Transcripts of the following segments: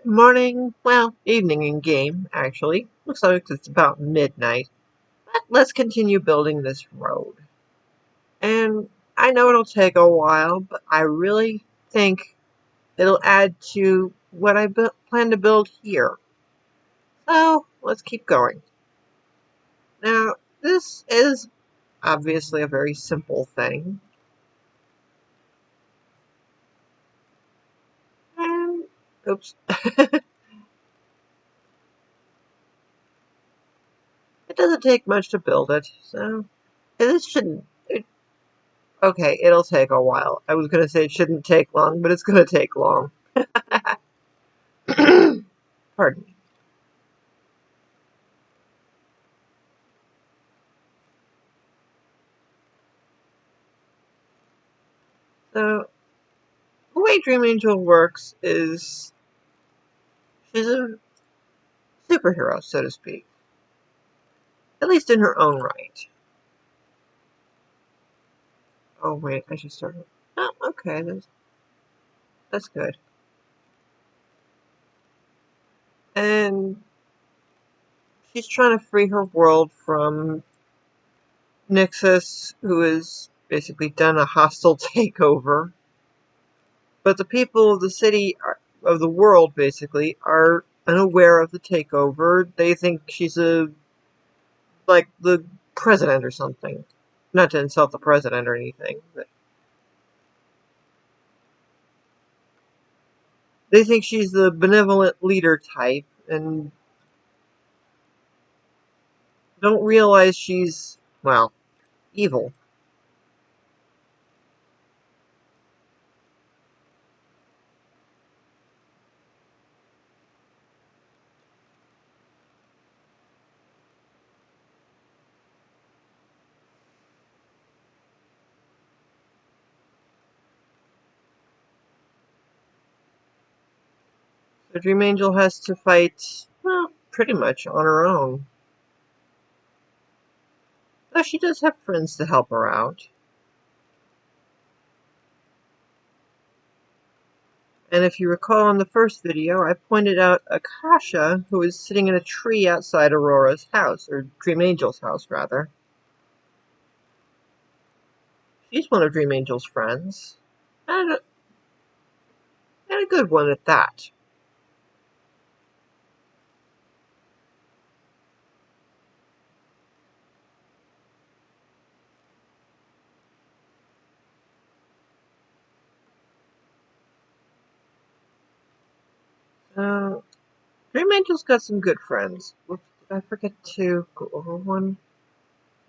Morning, well, evening in game, actually. Looks like it's about midnight. But let's continue building this road. And I know it'll take a while, but I really think it'll add to what I plan to build here. So, let's keep going. Now, this is obviously a very simple thing. And, oops. It doesn't take much to build it, so this shouldn't. Okay, it'll take a while. I was going to say it shouldn't take long, but it's going to take long. Pardon me. So, the way Dream Angel works is she's a superhero, so to speak. At least in her own right. Oh, wait, I should start. Oh, okay, that's good. And she's trying to free her world from Nixus, who has basically done a hostile takeover. But the people of the city, of the world, basically, are unaware of the takeover. They think she's like the president or something. Not to insult the president or anything, but they think she's the benevolent leader type and don't realize she's, well, evil. So Dream Angel has to fight, well, pretty much on her own. Though she does have friends to help her out. And if you recall in the first video, I pointed out Akasha, who is sitting in a tree outside Aurora's house, or Dream Angel's house, rather. She's one of Dream Angel's friends. And a good one at that. Uh, Dream Angel's got some good friends. Whoops, did I forget to go over one?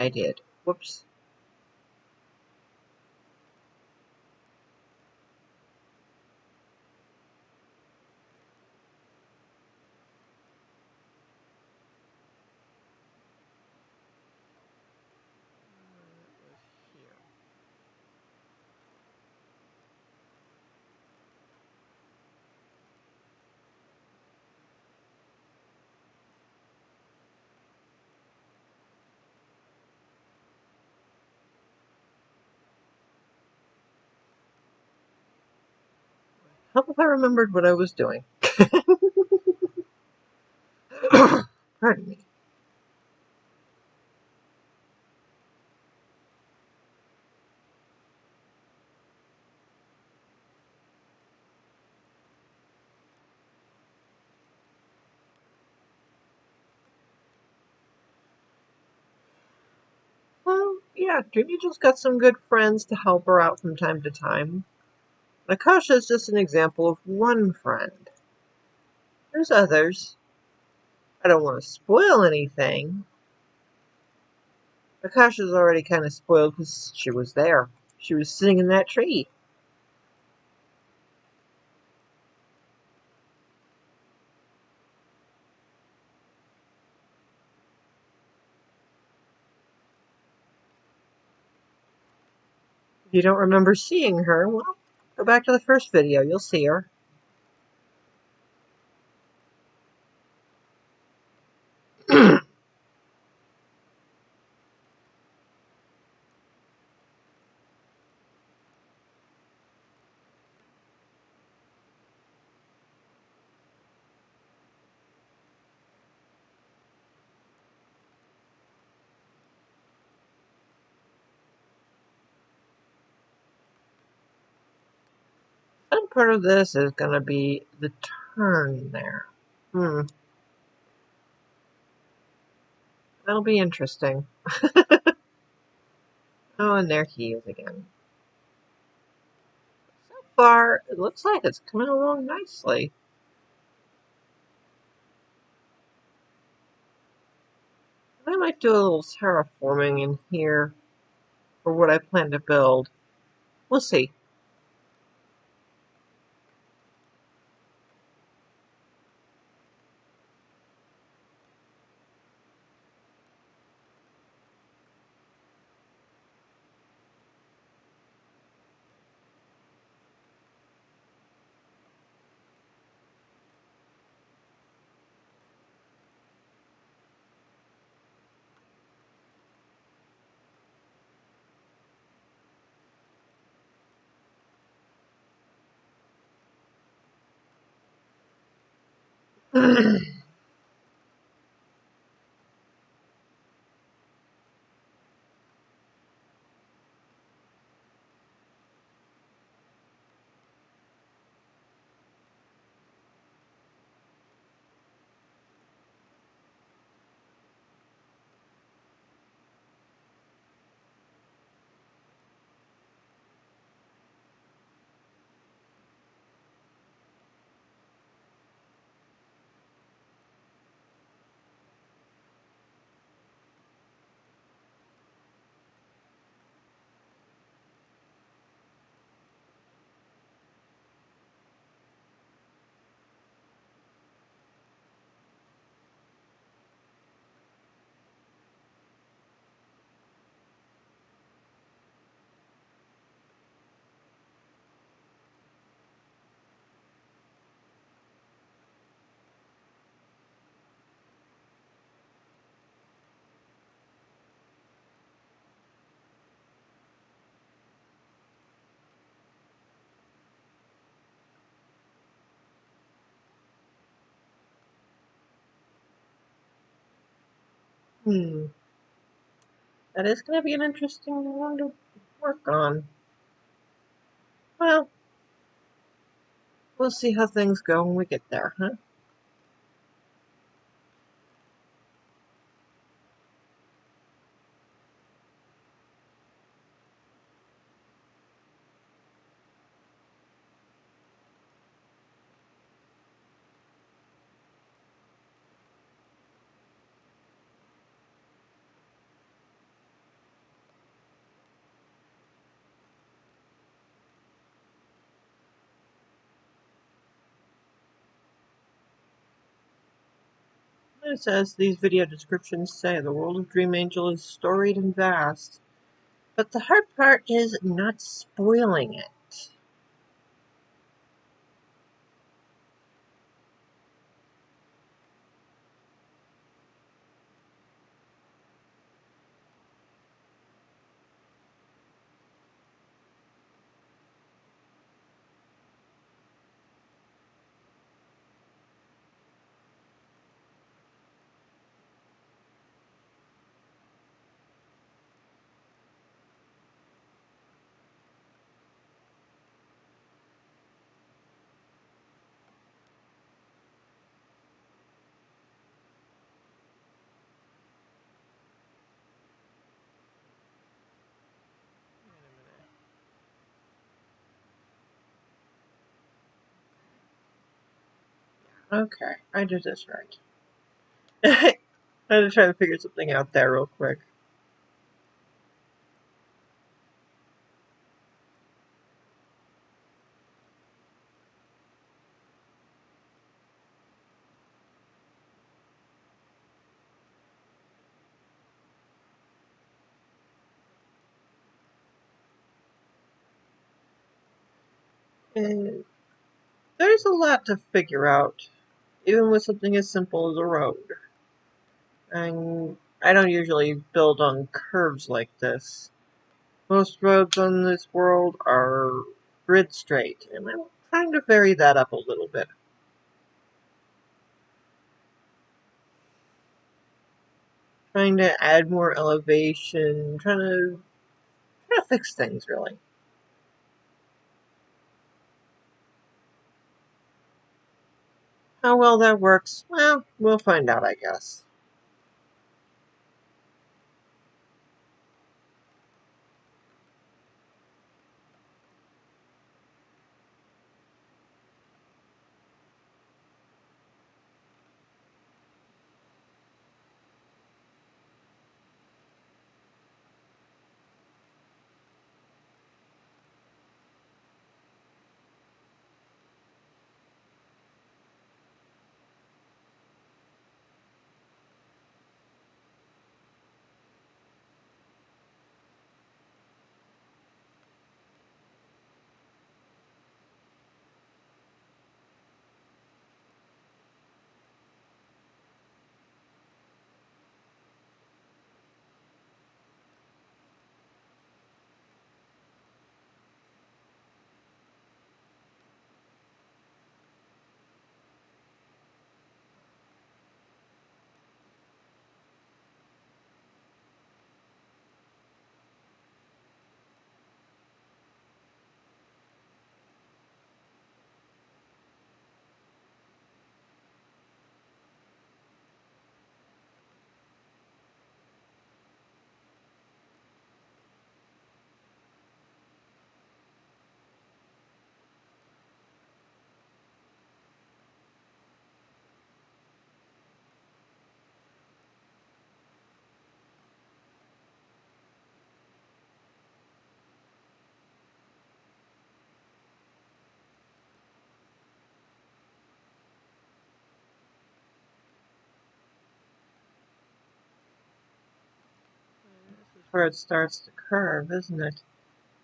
I did. Whoops. Hope if I remembered what I was doing. Pardon me. Well, yeah, Dream Angel's got some good friends to help her out from time to time. Nakasha is just an example of one friend. There's others. I don't want to spoil anything. Nakasha's already kind of spoiled because she was there. She was sitting in that tree. If you don't remember seeing her, well, go back to the first video. You'll see her. Some part of this is going to be the turn there. That'll be interesting. Oh, and there he is again. So far, it looks like it's coming along nicely. I might do a little terraforming in here for what I plan to build. We'll see. Hmm. That is going to be an interesting one to work on. Well, we'll see how things go when we get there, huh? It says these video descriptions say the world of Dream Angel is storied and vast, but the hard part is not spoiling it. Okay, I did this right. I'm just trying to figure something out there real quick. And there's a lot to figure out, even with something as simple as a road. And I don't usually build on curves like this. Most roads on this world are grid straight, and I'm trying to vary that up a little bit. Trying to add more elevation, trying to fix things really. How well that works, well, we'll find out, I guess. This is where it starts to curve, isn't it?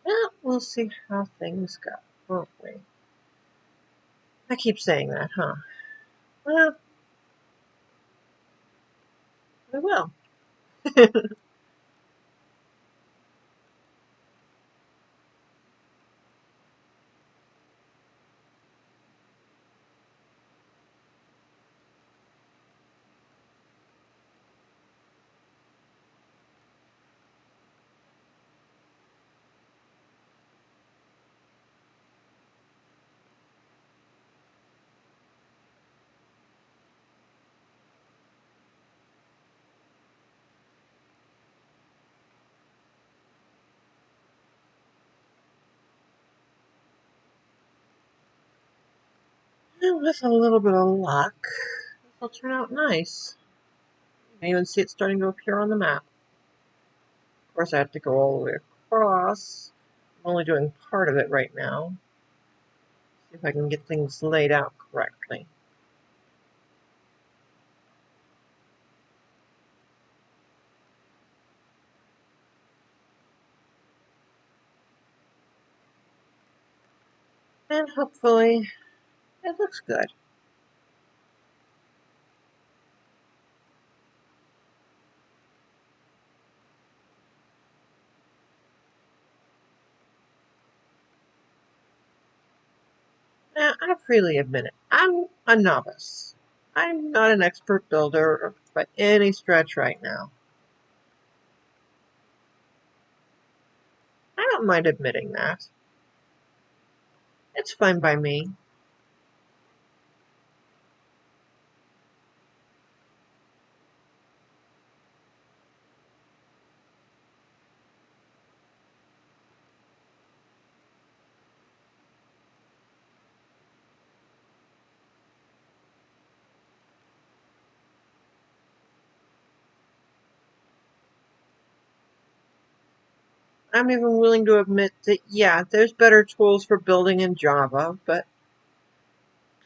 Well, we'll see how things go, won't we? I keep saying that, huh? Well, we will. And with a little bit of luck, this will turn out nice. You can even see it starting to appear on the map. Of course, I have to go all the way across. I'm only doing part of it right now. See if I can get things laid out correctly. And hopefully, it looks good. Now, I freely admit it, I'm a novice. I'm not an expert builder by any stretch right now. I don't mind admitting that. It's fine by me. I'm even willing to admit that, yeah, there's better tools for building in Java, but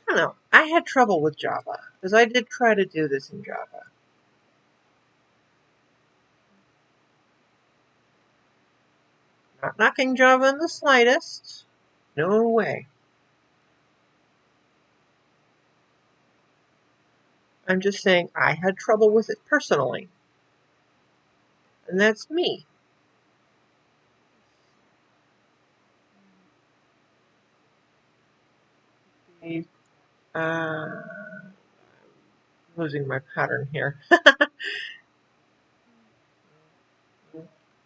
I don't know. I had trouble with Java, because I did try to do this in Java. Not knocking Java in the slightest. No way. I'm just saying I had trouble with it personally. And that's me. Uh, losing my pattern here.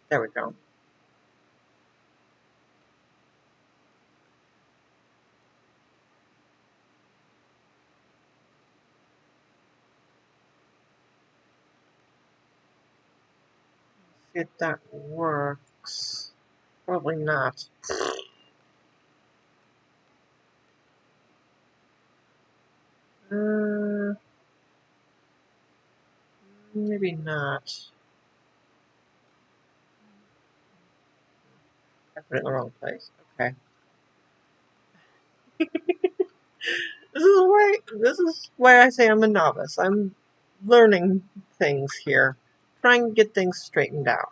There we go. See if that works. Probably not. Maybe not. I put it in the wrong place. Okay. This is why I say I'm a novice. I'm learning things here, trying to get things straightened out.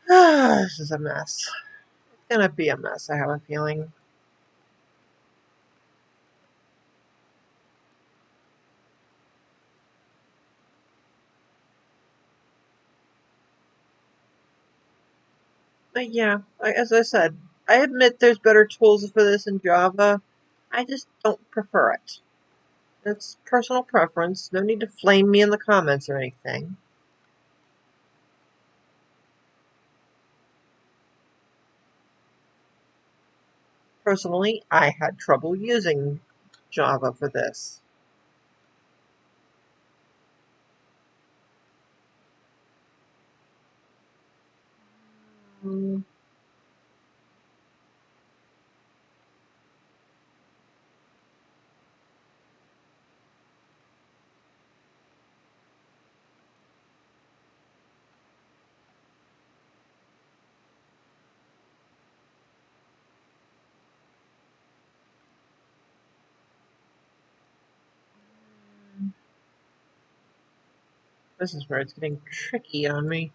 This is a mess. It's gonna be a mess, I have a feeling. But yeah, as I said, I admit there's better tools for this in Java. I just don't prefer it. It's personal preference. No need to flame me in the comments or anything. Personally, I had trouble using Java for this. Mm, this is where it's getting tricky on me.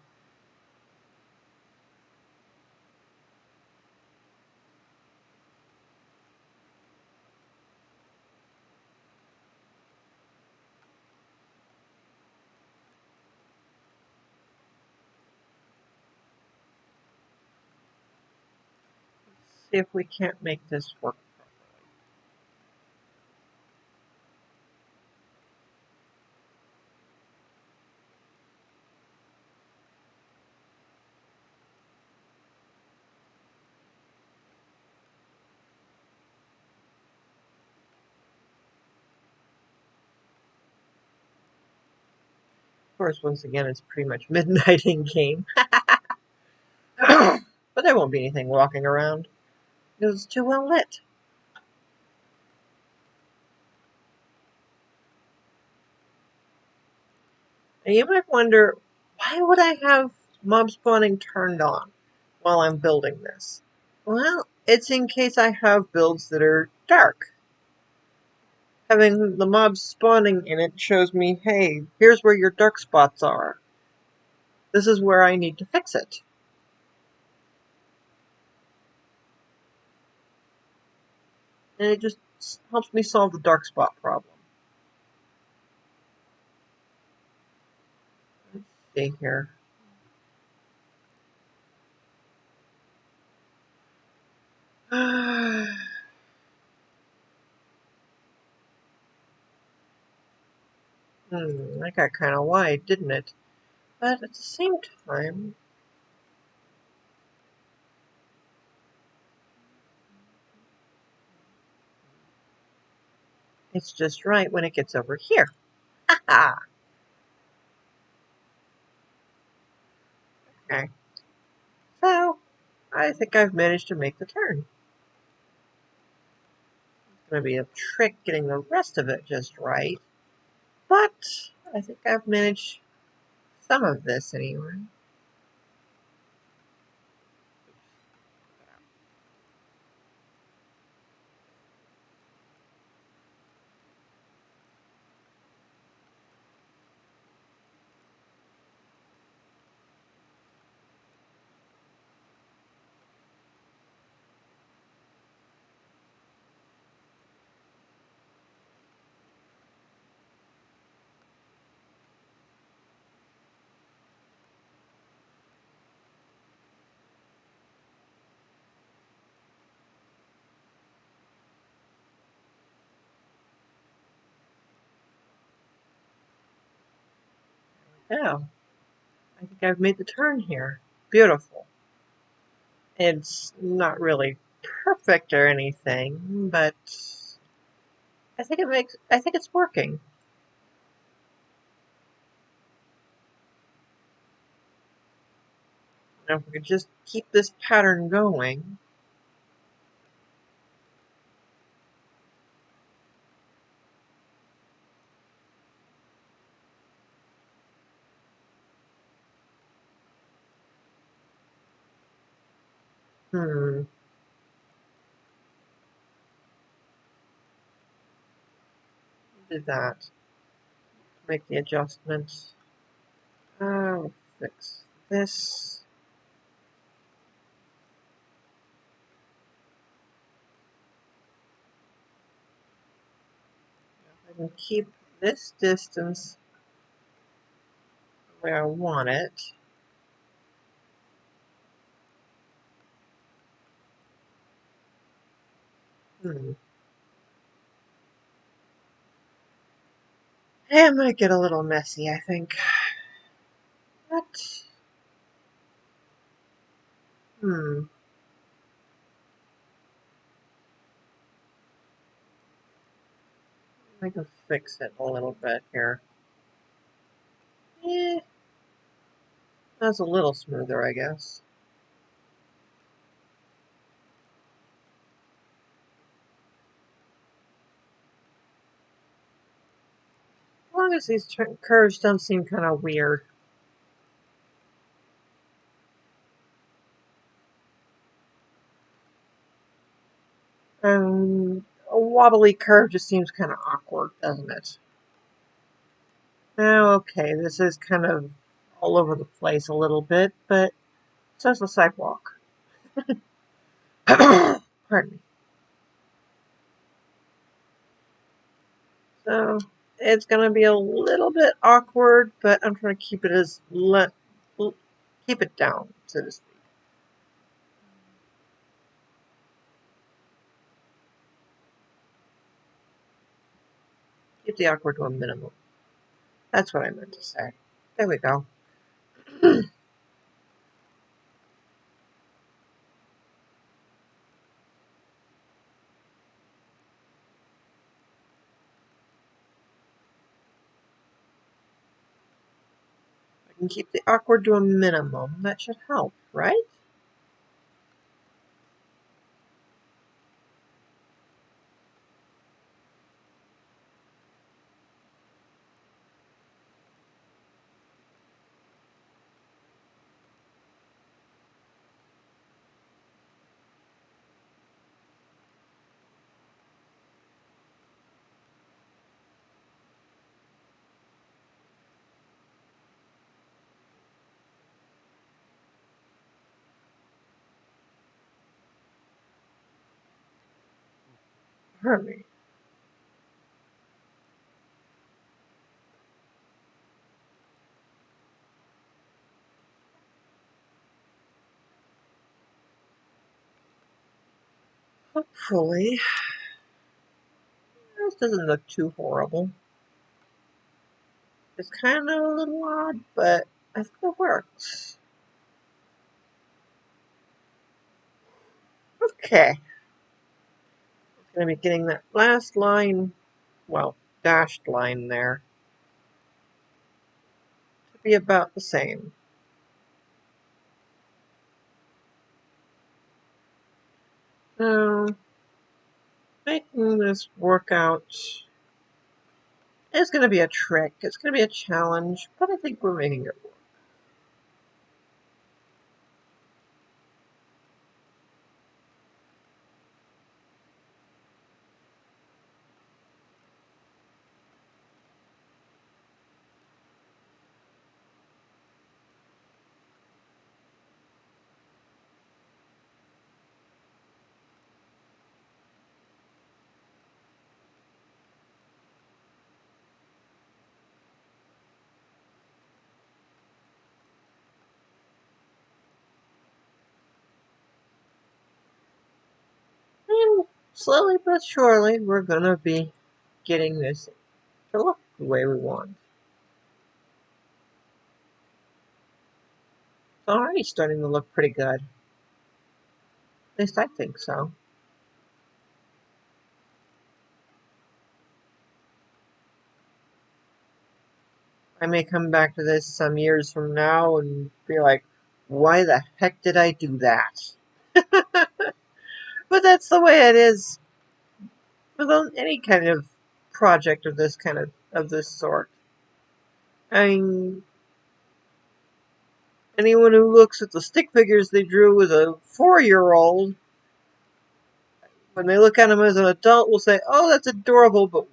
See if we can't make this work. Of course, once again, it's pretty much midnight in game. But there won't be anything walking around because it's too well lit. And you might wonder, why would I have mob spawning turned on while I'm building this? Well, it's in case I have builds that are dark. Having the mobs spawning in it shows me, hey, here's where your dark spots are. This is where I need to fix it. And it just helps me solve the dark spot problem. Let's see here. That got kind of wide, didn't it? But at the same time, it's just right when it gets over here. Ah, okay. So, I think I've managed to make the turn. It's going to be a trick getting the rest of it just right. But, I think I've managed some of this anyway. Yeah, I think I've made the turn here. Beautiful. It's not really perfect or anything, but I think it's working. Now if we could just keep this pattern going. Hmm, do that. Make the adjustments. I'll fix this. I can keep this distance where I want it. Hmm. It might get a little messy, I think. But, hmm. I can fix it a little bit here. Eh, that's a little smoother, I guess. As long as these curves don't seem kind of weird. A wobbly curve just seems kind of awkward, doesn't it? Now, okay, this is kind of all over the place a little bit, but so's the sidewalk. Pardon me. So it's going to be a little bit awkward, but I'm trying to keep it keep it down, so to speak. Keep the awkward to a minimum. That's what I meant to say. There we go. I can keep the awkward to a minimum. That should help, right? Pardon me. Hopefully, this doesn't look too horrible. It's kind of a little odd, but I think it works. Okay. Going to be getting that last line, well, dashed line there, to be about the same. Now, making this work out is going to be a trick. It's going to be a challenge, but I think we're making it work. And slowly but surely, we're going to be getting this to look the way we want. It's already starting to look pretty good. At least I think so. I may come back to this some years from now and be like, why the heck did I do that? But that's the way it is with any kind of project of this sort. I mean, anyone who looks at the stick figures they drew as a 4-year-old, when they look at them as an adult, will say, "Oh, that's adorable," but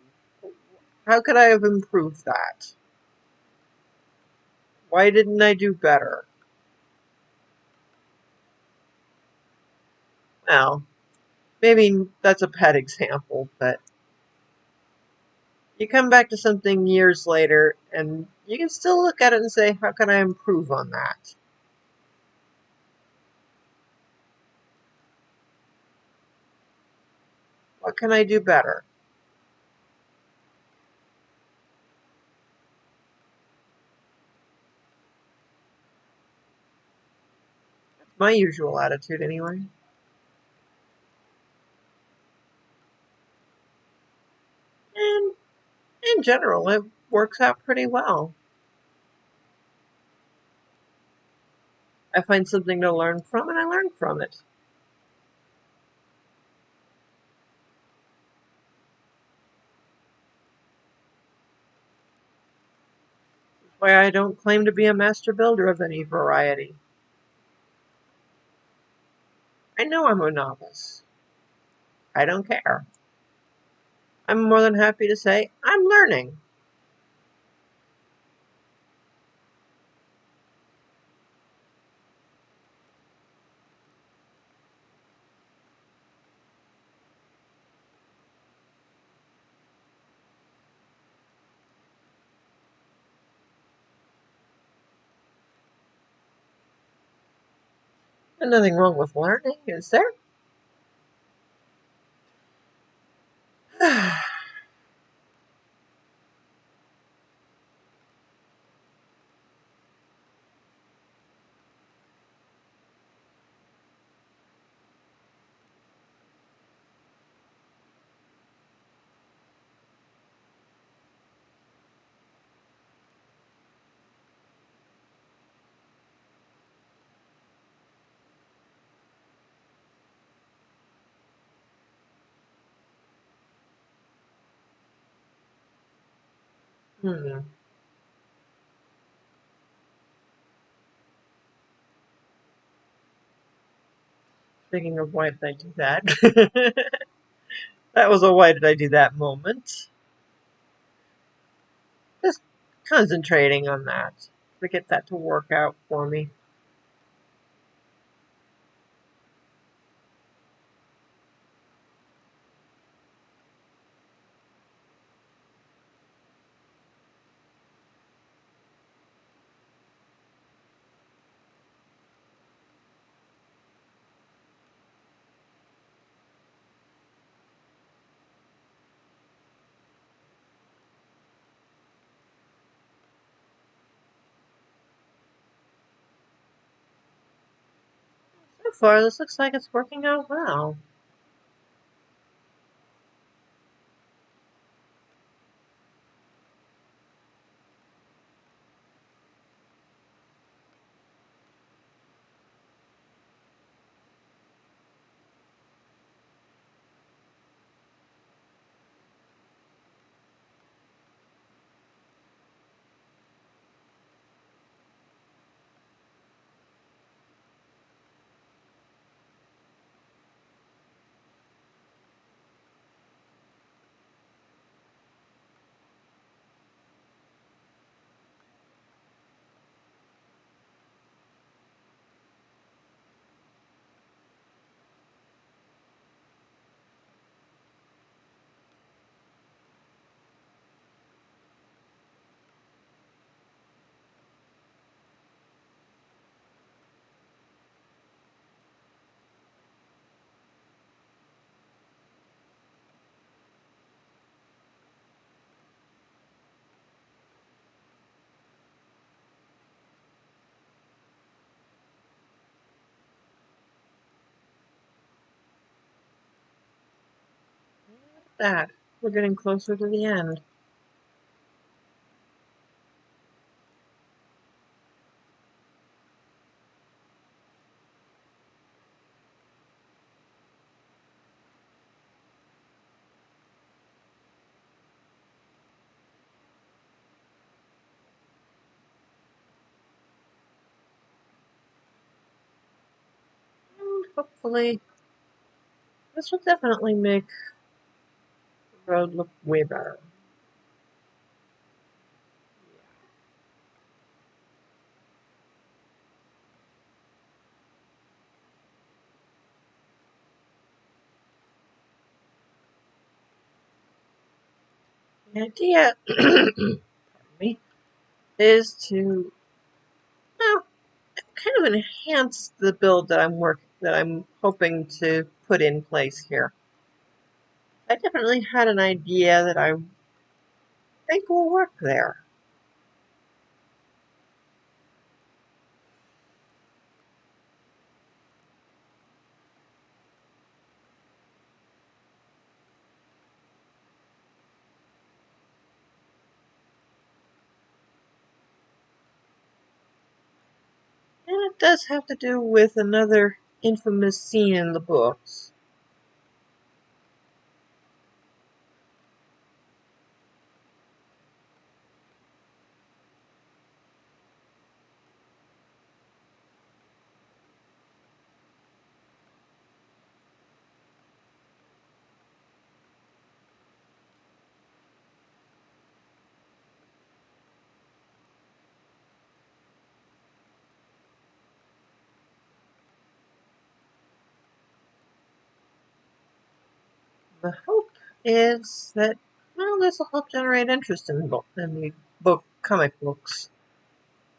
how could I have improved that? Why didn't I do better? Well, maybe that's a pet example, but you come back to something years later and you can still look at it and say, how can I improve on that? What can I do better? My usual attitude, anyway. And in general, it works out pretty well. I find something to learn from, and I learn from it. That's why I don't claim to be a master builder of any variety. I know I'm a novice. I don't care. I'm more than happy to say I'm learning. There's nothing wrong with learning, is there? Hmm. Speaking of why did I do that? That was a why did I do that moment. Just concentrating on that to get that to work out for me. So far, this looks like it's working out well. that? We're getting closer to the end. And hopefully, this will definitely make the road look way better. The idea, pardon me, is to well, kind of enhance the build that I'm hoping to put in place here. I definitely had an idea that I think will work there. And it does have to do with another infamous scene in the books. The hope is that, well, this will help generate interest in the book comic books.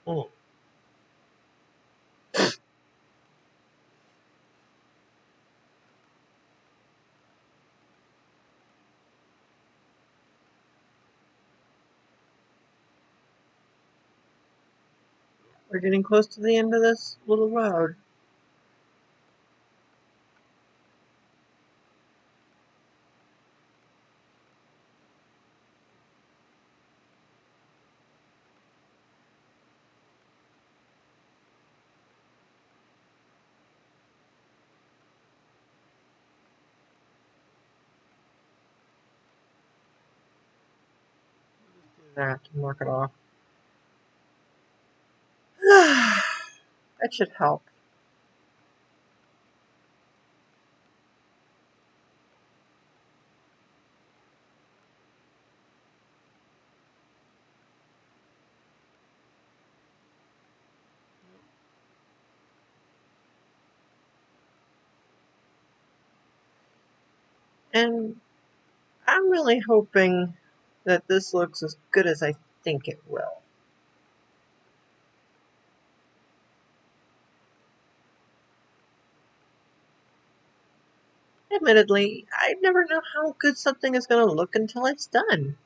Mm. We're getting close to the end of this little road. Do that to mark it off. That should help. And I'm really hoping that this looks as good as I think it will. Admittedly, I never know how good something is going to look until it's done.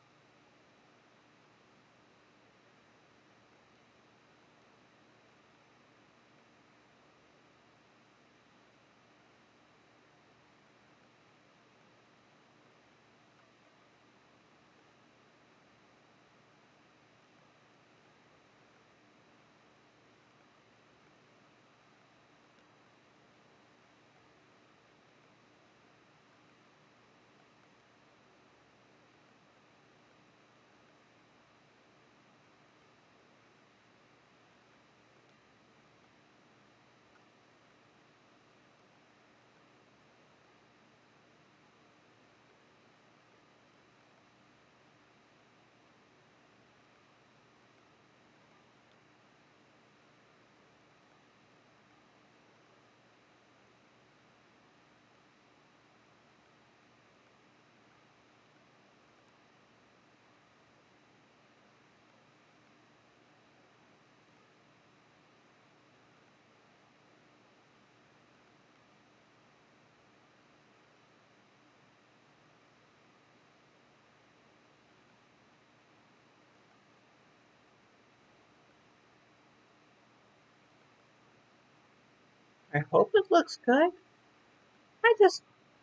I hope it looks good.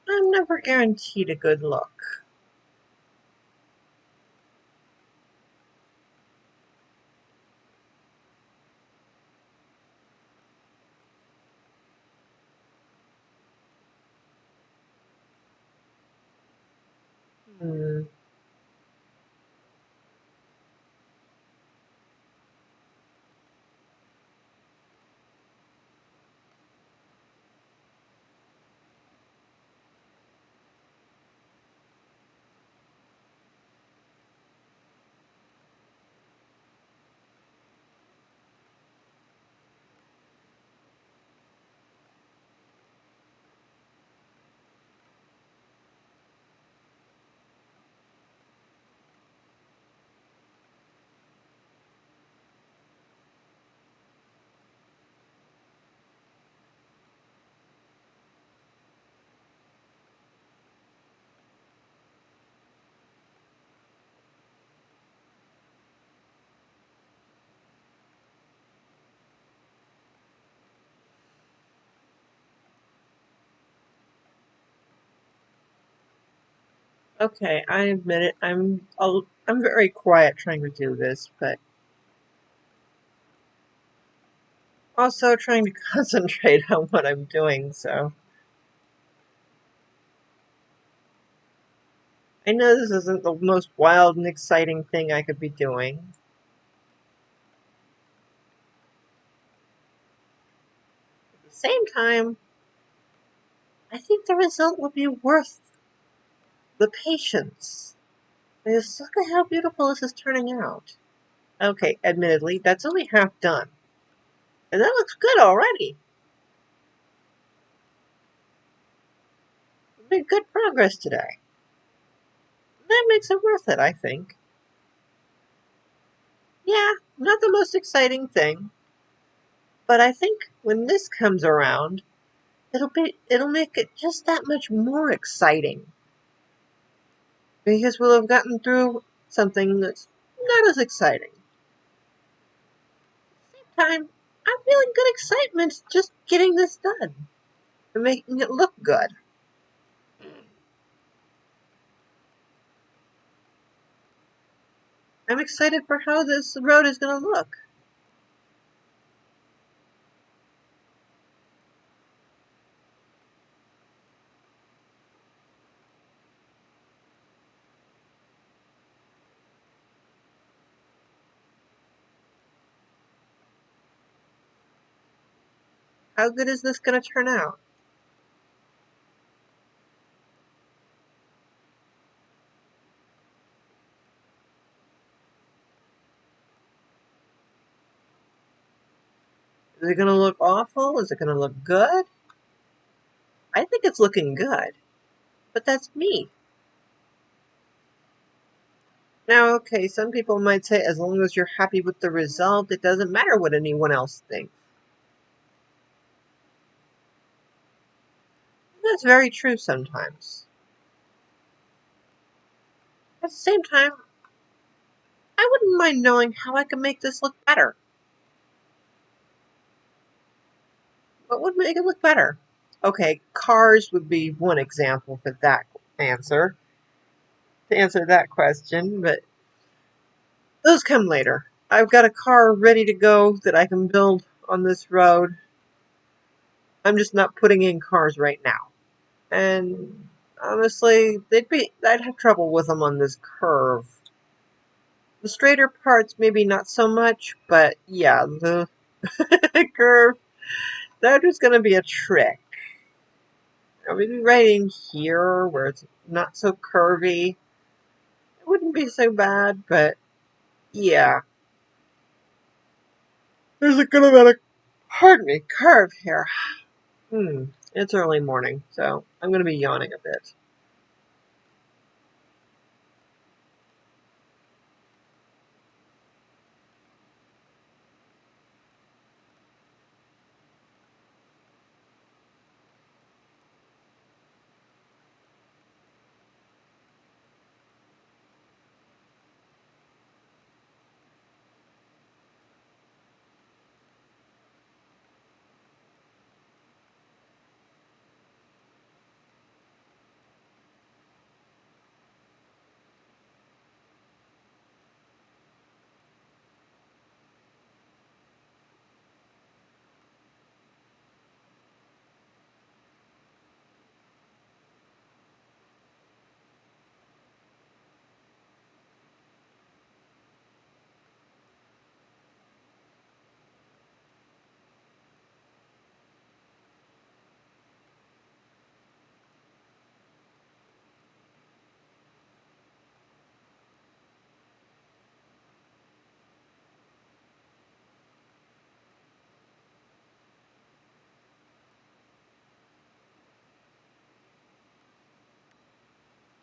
I'm never guaranteed a good look. Okay, I admit it. I'm very quiet trying to do this, but also trying to concentrate on what I'm doing, so I know this isn't the most wild and exciting thing I could be doing. At the same time, I think the result will be worth the patience. Because look at how beautiful this is turning out. Okay, admittedly, that's only half done. And that looks good already. We made good progress today. That makes it worth it, I think. Yeah, not the most exciting thing, but I think when this comes around, it'll make it just that much more exciting. Because we'll have gotten through something that's not as exciting. At the same time, I'm feeling good excitement just getting this done and making it look good. I'm excited for how this road is going to look. How good is this going to turn out? Is it going to look awful? Is it going to look good? I think it's looking good, but that's me. Now, okay, some people might say as long as you're happy with the result, it doesn't matter what anyone else thinks. That's very true sometimes. At the same time, I wouldn't mind knowing how I can make this look better. What would make it look better? Okay, cars would be one example for that answer, to answer that question, but those come later. I've got a car ready to go that I can build on this road. I'm just not putting in cars right now. And honestly, I'd have trouble with them on this curve. The straighter parts, maybe not so much, but yeah, the curve, that is going to be a trick. Maybe right in here where it's not so curvy. It wouldn't be so bad, but yeah. There's a good amount of, pardon me, curve here. It's early morning, so I'm going to be yawning a bit.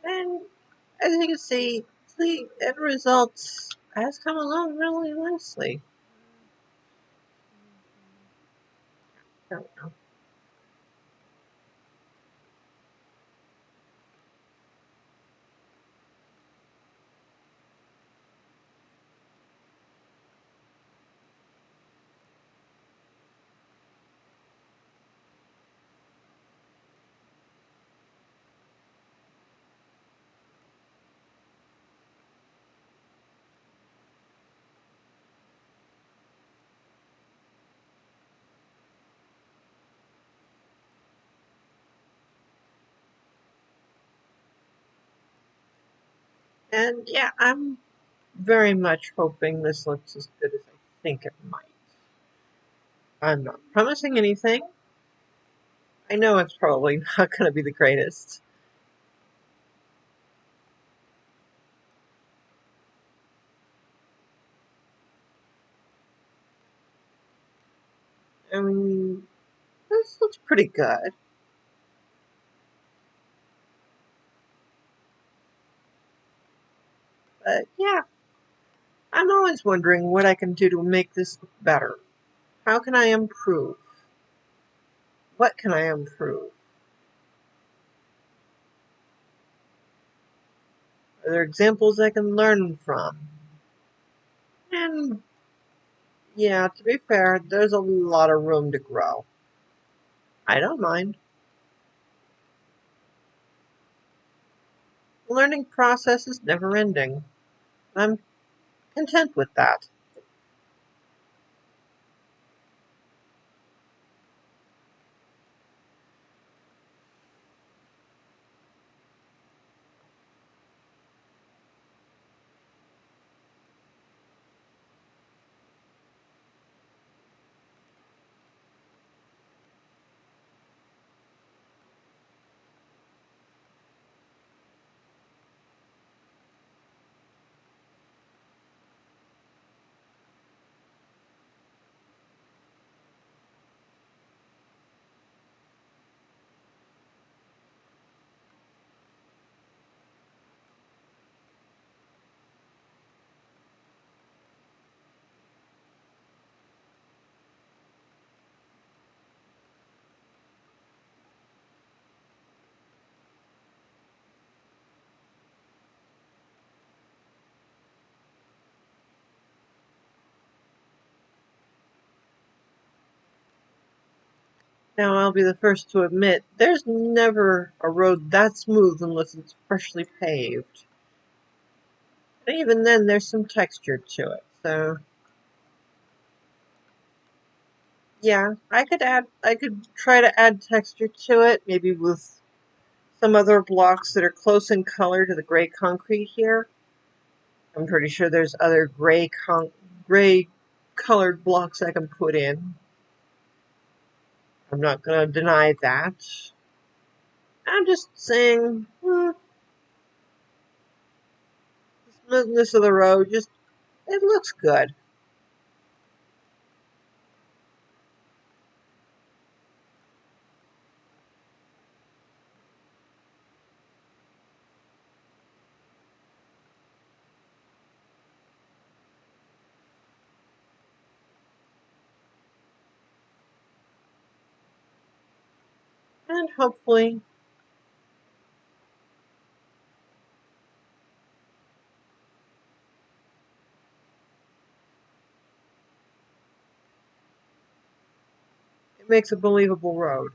And as you can see, the end result has come along really nicely. Don't know. And yeah, I'm very much hoping this looks as good as I think it might. I'm not promising anything. I know it's probably not going to be the greatest. I mean, this looks pretty good. But yeah, I'm always wondering what I can do to make this look better. How can I improve? What can I improve? Are there examples I can learn from? And yeah, to be fair, there's a lot of room to grow. I don't mind. The learning process is never ending. I'm content with that. Now, I'll be the first to admit, there's never a road that smooth unless it's freshly paved. And even then, there's some texture to it. So, yeah, I could try to add texture to it, maybe with some other blocks that are close in color to the gray concrete here. I'm pretty sure there's other gray colored blocks I can put in. I'm not going to deny that. I'm just saying, the smoothness of the road, just, it looks good. And hopefully, it makes a believable road.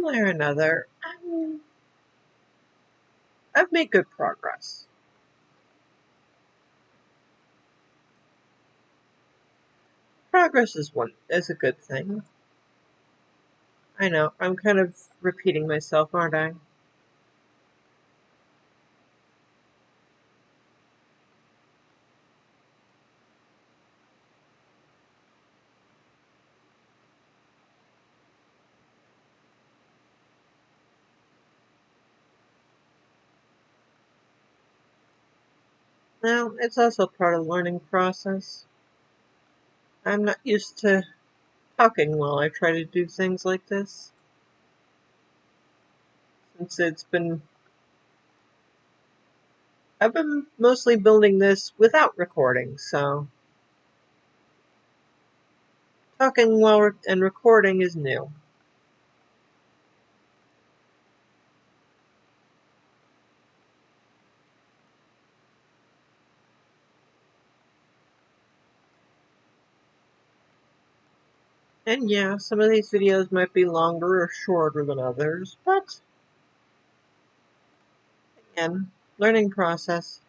One way or another, I've made good progress. Progress is a good thing. I know, I'm kind of repeating myself, aren't I? Well, it's also part of the learning process. I'm not used to talking while I try to do things like this, since I've been mostly building this without recording, so talking while and recording is new. And yeah, some of these videos might be longer or shorter than others, but again, learning process.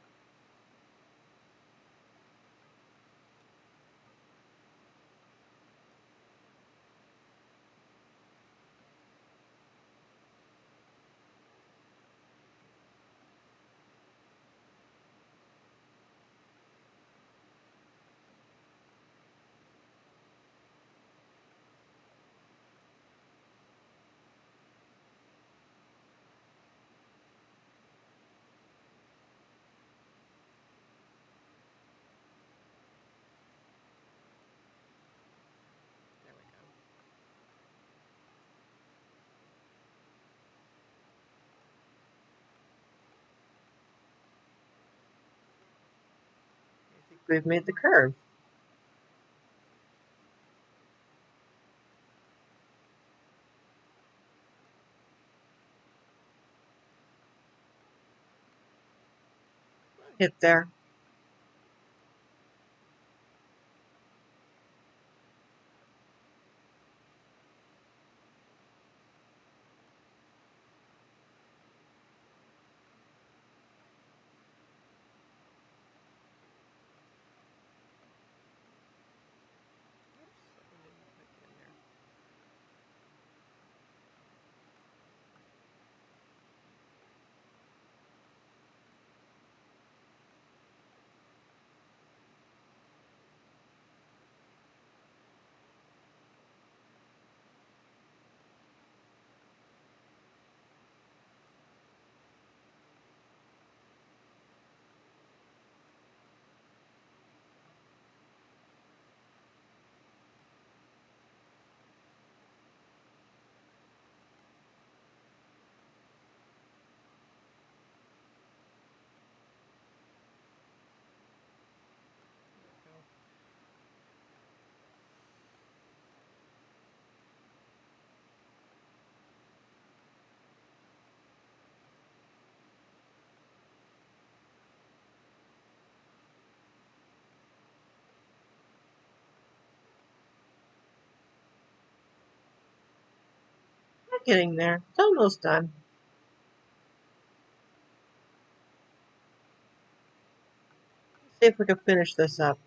There we go. I think we've made the curve. We'll get there. We're getting there. It's almost done. See if we can finish this up.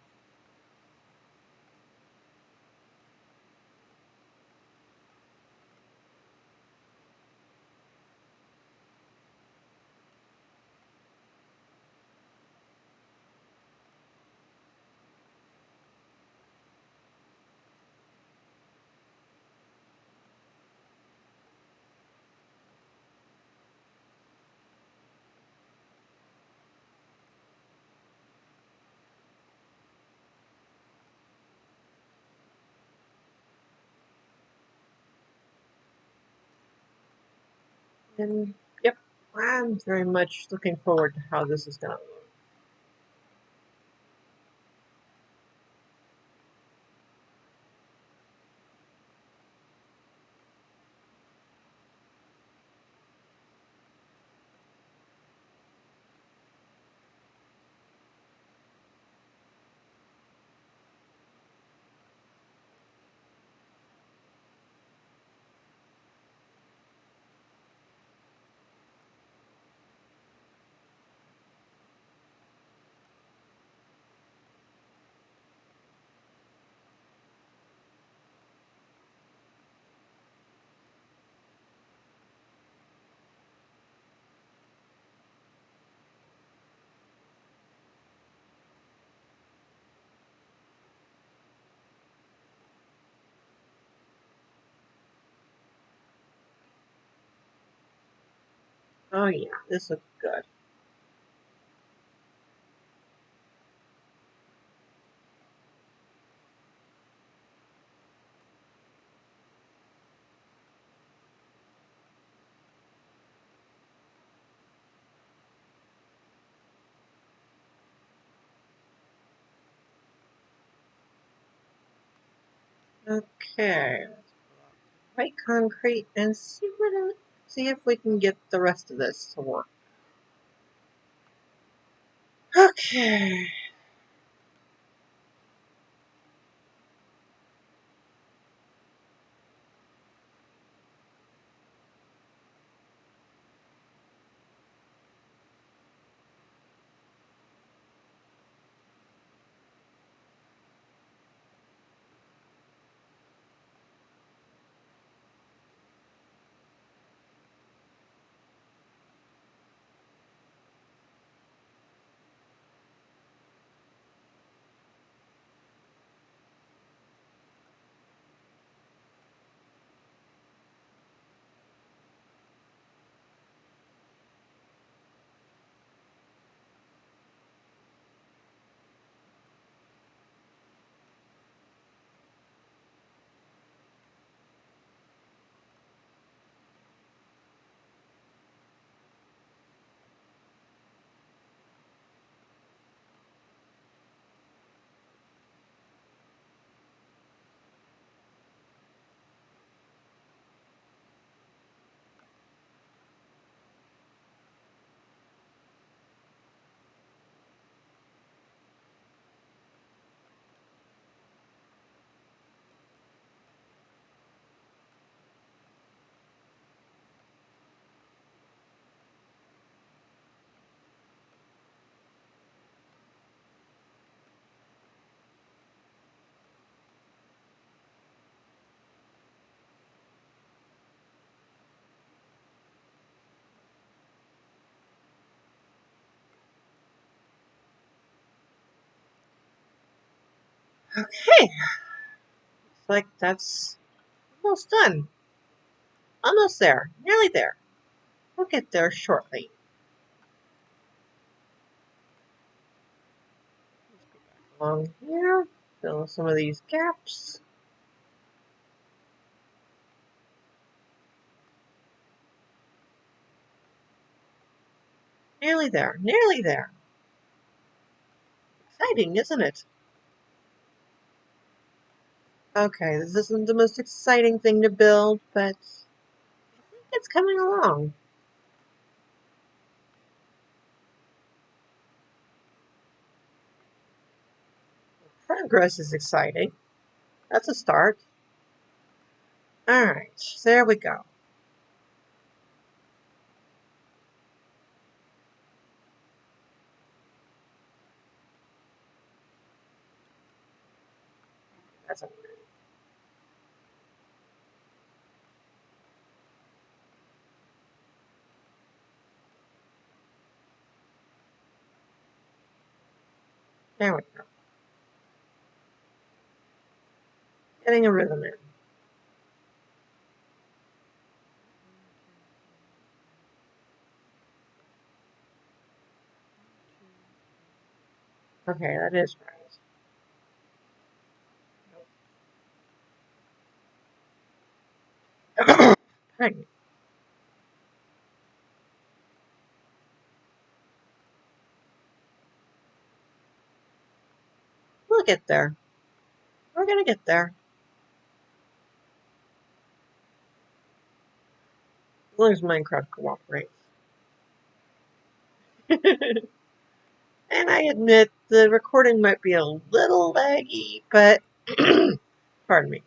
And yep, I'm very much looking forward to how this is going to look. Oh yeah, this looks good. Okay, white concrete and see if we can get the rest of this to work. Okay. Okay, looks like that's almost done. Almost there. Nearly there. We'll get there shortly. Along here, fill some of these gaps. Nearly there. Nearly there. Exciting, isn't it? Okay, this isn't the most exciting thing to build, but it's coming along. Progress is exciting. That's a start. Alright, there we go. That's a There we go. Getting a rhythm in. Okay, that is right. We'll get there. We're gonna get there. As long as Minecraft cooperates. And I admit the recording might be a little laggy, but pardon me.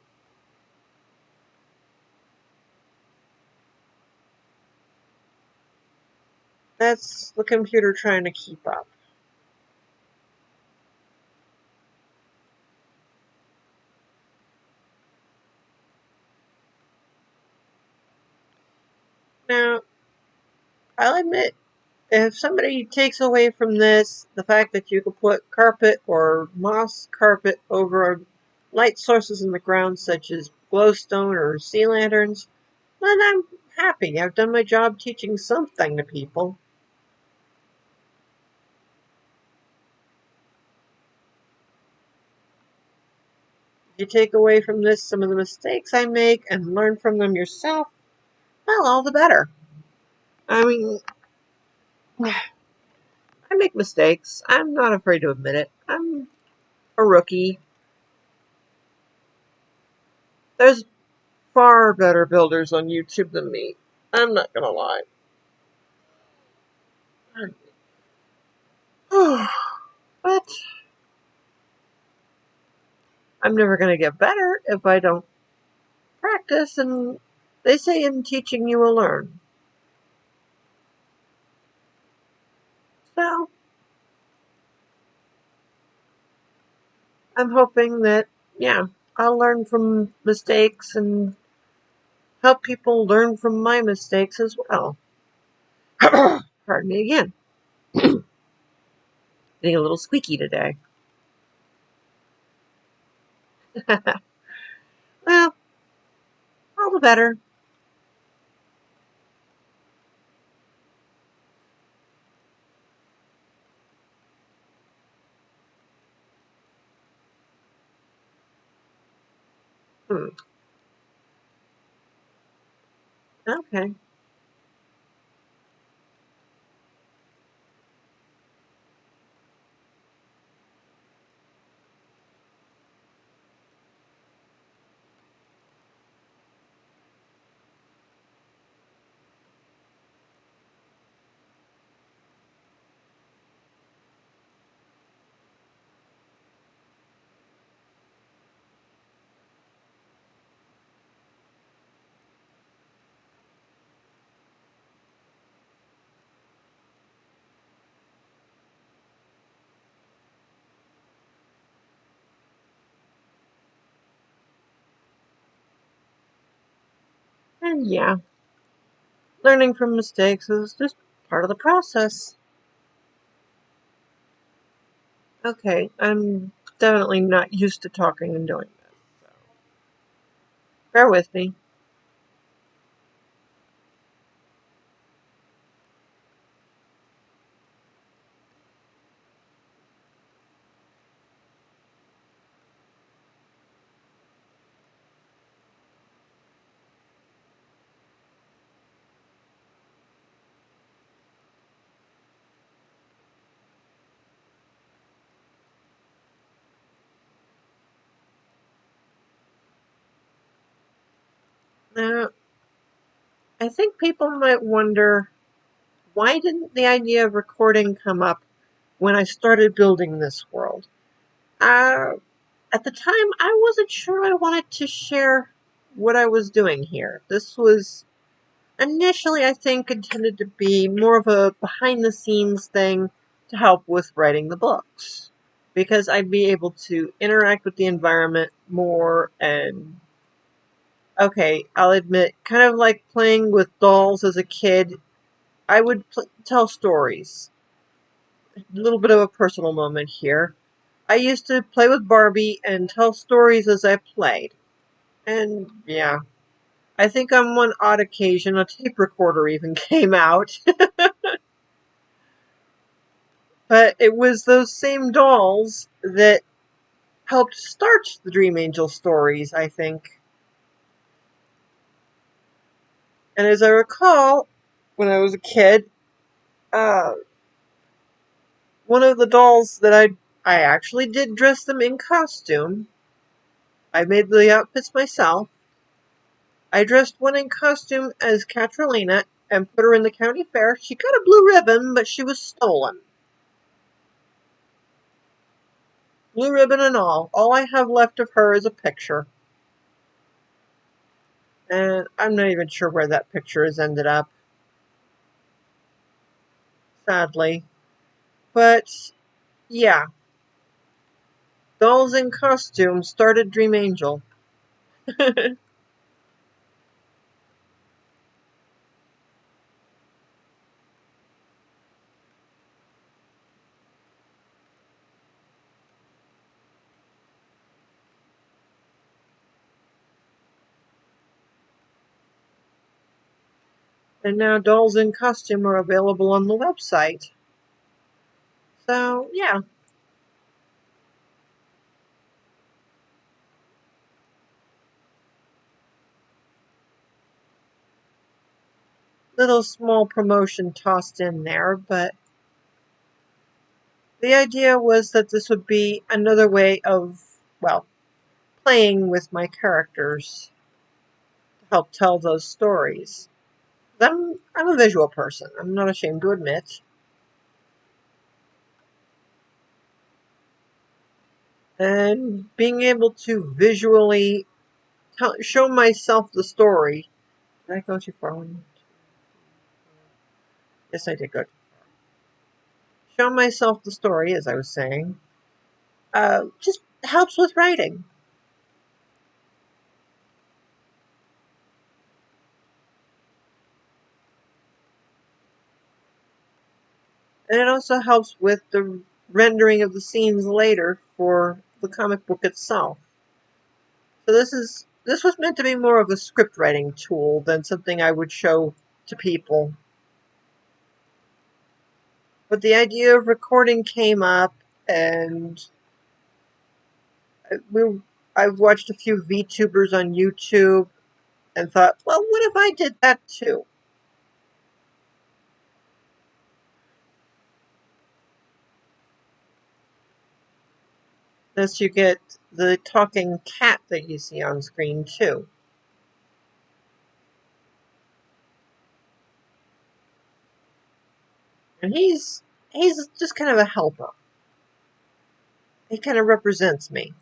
That's the computer trying to keep up. Now, I'll admit, if somebody takes away from this the fact that you could put carpet or moss carpet over light sources in the ground, such as glowstone or sea lanterns, then I'm happy. I've done my job teaching something to people. If you take away from this some of the mistakes I make and learn from them yourself, well, all the better. I mean, I make mistakes. I'm not afraid to admit it. I'm a rookie. There's far better builders on YouTube than me. I'm not gonna lie. But I'm never gonna get better if I don't practice, and they say in teaching you will learn. So I'm hoping that, yeah, I'll learn from mistakes and help people learn from my mistakes as well. Pardon me again. Getting a little squeaky today. Well, all the better. Hmm. Okay. And yeah, learning from mistakes is just part of the process. Okay, I'm definitely not used to talking and doing this, so bear with me. Now, I think people might wonder, why didn't the idea of recording come up when I started building this world? Uh, at the time, I wasn't sure I wanted to share what I was doing here. This was initially, I think, intended to be more of a behind the scenes thing to help with writing the books. Because I'd be able to interact with the environment more and, okay, I'll admit, kind of like playing with dolls as a kid, I would tell stories. A little bit of a personal moment here. I used to play with Barbie and tell stories as I played. And yeah, I think on one odd occasion a tape recorder even came out. But it was those same dolls that helped start the Dream Angel stories, I think. And as I recall, when I was a kid, uh, one of the dolls that I actually did dress them in costume. I made the outfits myself. I dressed one in costume as Katrina and put her in the county fair. She got a blue ribbon, but she was stolen. Blue ribbon and all. All I have left of her is a picture. And I'm not even sure where that picture has ended up, sadly. But yeah, dolls in costume started Dream Angel. And now dolls in costume are available on the website. So, yeah, little small promotion tossed in there, but the idea was that this would be another way of, well, playing with my characters to help tell those stories. I'm a visual person, I'm not ashamed to admit. And being able to visually show myself the story. Did I go too far? Yes, I did go too far. Show myself the story, as I was saying, just helps with writing. And it also helps with the rendering of the scenes later for the comic book itself. So this was meant to be more of a script writing tool than something I would show to people. But the idea of recording came up, and we I've watched a few VTubers on YouTube and thought, well, what if I did that too? Thus, you get the talking cat that you see on screen too, and he's just kind of a helper. He kind of represents me.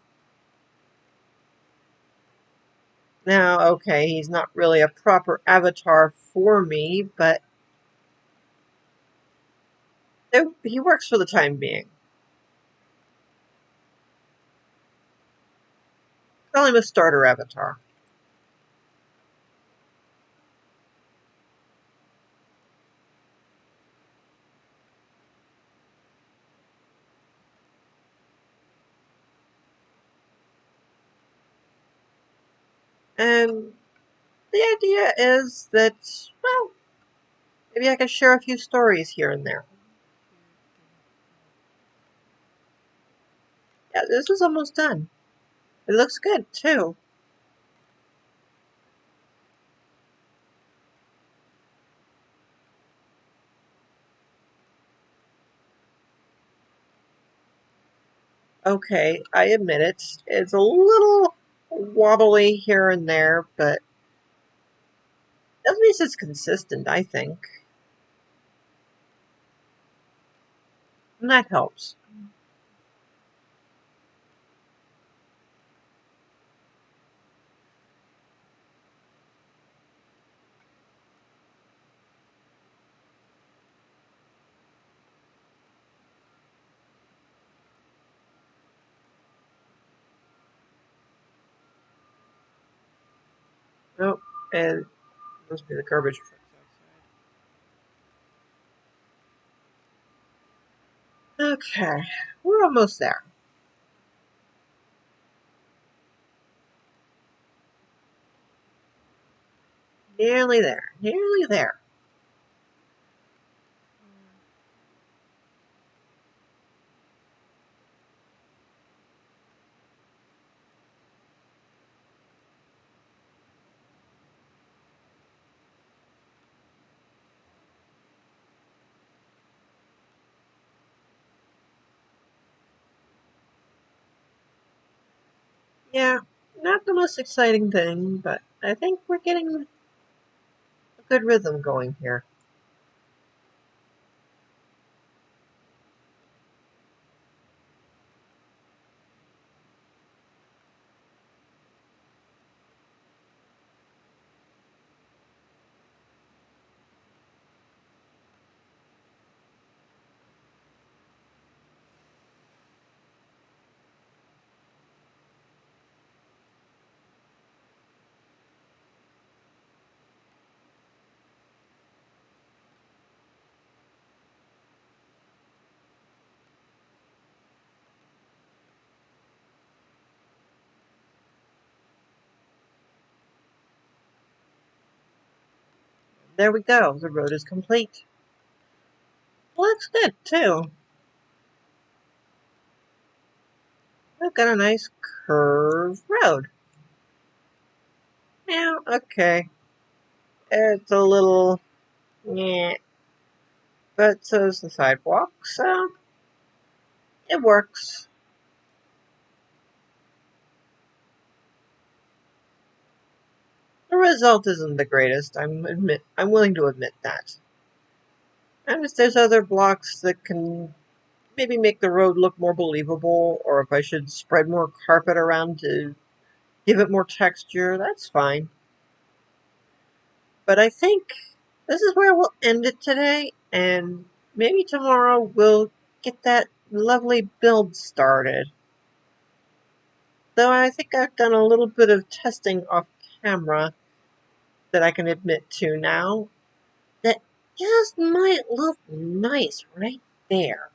Now, okay, he's not really a proper avatar for me, but he works for the time being. Call him a starter avatar. And the idea is that, well, maybe I can share a few stories here and there. Yeah, this is almost done. It looks good, too. Okay, I admit it. It's a little wobbly here and there, but at least it's consistent, I think. And that helps. Oh, and it must be the garbage trucks outside. Okay, we're almost there. Nearly there. Nearly there. Yeah, not the most exciting thing, but I think we're getting a good rhythm going here. There we go. The road is complete. Looks good, too. We've got a nice curved road. Yeah, okay. It's a little, yeah, but so is the sidewalk, so it works. The result isn't the greatest. I'm willing to admit that. And if there's other blocks that can maybe make the road look more believable, or if I should spread more carpet around to give it more texture, that's fine. But I think this is where we'll end it today, and maybe tomorrow we'll get that lovely build started. Though I think I've done a little bit of testing off camera that I can admit to now that just might look nice right there.